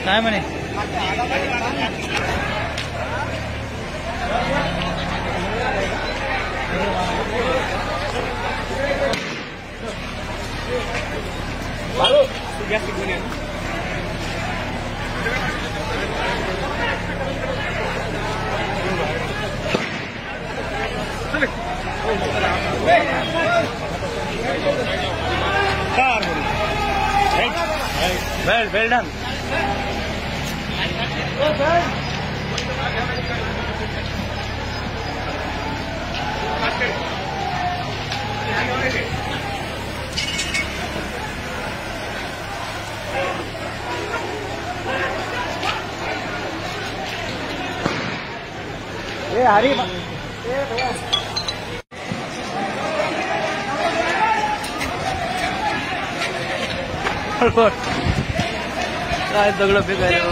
काय म्हणे well done. ए हरी ए भैया काय दगड फेकायला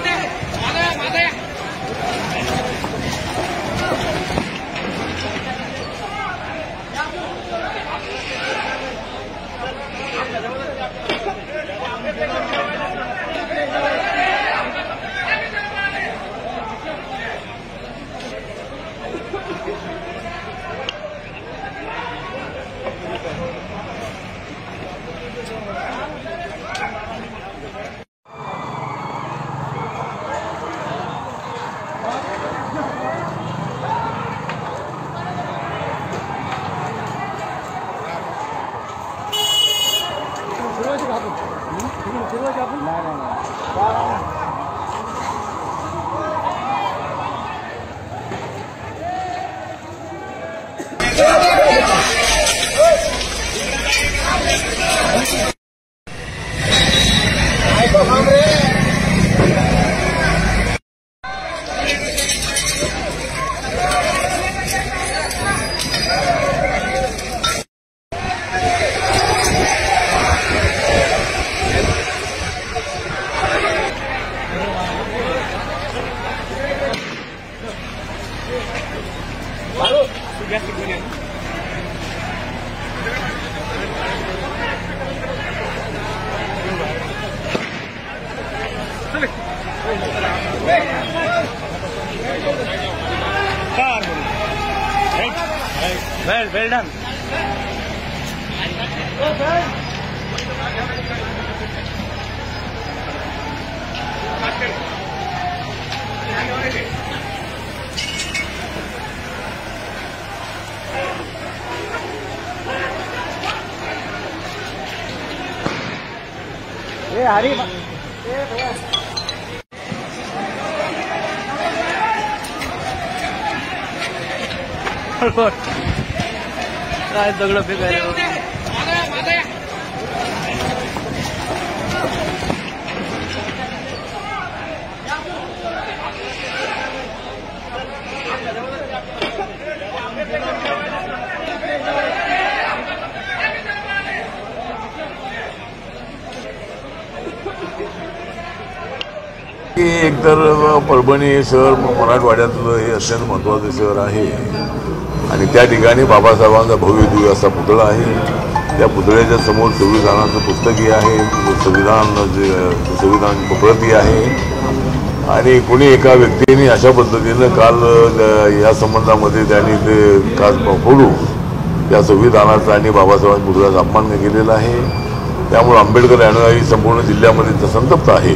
well done. ए हरी ए भैया काय दगड फेकायला एकतर परभणी हे शहर मराठवाड्यातलं हे अत्यंत महत्त्वाचं शहर आहे आणि त्या ठिकाणी बाबासाहेबांचा भव्य दिव्य असा पुतळा आहे. त्या पुतळ्याच्या समोर 24 जणांचं पुस्तकही आहे. संविधान प्रती आहे आणि कोणी एका व्यक्तीने अशा पद्धतीनं काल या संबंधामध्ये त्यांनी ते काल फोडू या संविधानाचा आणि बाबासाहेब पुतळ्याचा अपमान केलेला आहे. त्यामुळे आंबेडकर अनुयायी संपूर्ण जिल्ह्यामध्ये संतप्त आहे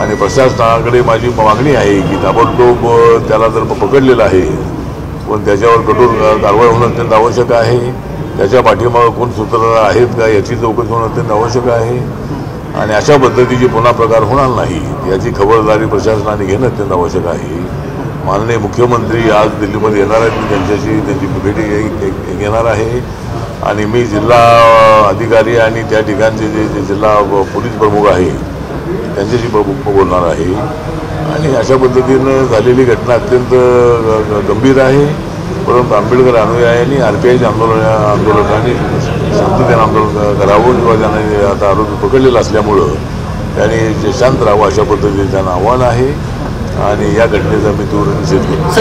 आणि प्रशासनाकडे माझी मागणी आहे की ताबडतोब त्याला जर पकडलेलं आहे पण त्याच्यावर कठोर कारवाई होणं अत्यंत आवश्यक आहे. त्याच्या पाठीमागं कोण सूत्रधार आहेत का याची चौकशी होणं अत्यंत आवश्यक आहे आणि अशा पद्धतीचे पुन्हा प्रकार होणार नाही याची खबरदारी प्रशासनाने घेणं अत्यंत आवश्यक आहे. माननीय मुख्यमंत्री आज दिल्लीमध्ये येणार आहेत. मी त्यांची भेटी घेणार आहे आणि मी जिल्हा अधिकारी आणि त्या ठिकाणचे जे जिल्हा पोलीस प्रमुख आहे त्यांच्याशी बोलणार आहे आणि अशा पद्धतीनं झालेली घटना अत्यंत गंभीर आहे. परंतु आंबेडकर अनुयायांनी RPIच्या आंदोलकांनी शांततेनं आंदोलन करावं किंवा त्यांनी आता आरोपी पकडलेला असल्यामुळं त्यांनी शांत राहावं अशा पद्धतीने त्यांना आव्हान आहे आणि या घटनेचा मी तीव्र निषेध करतो.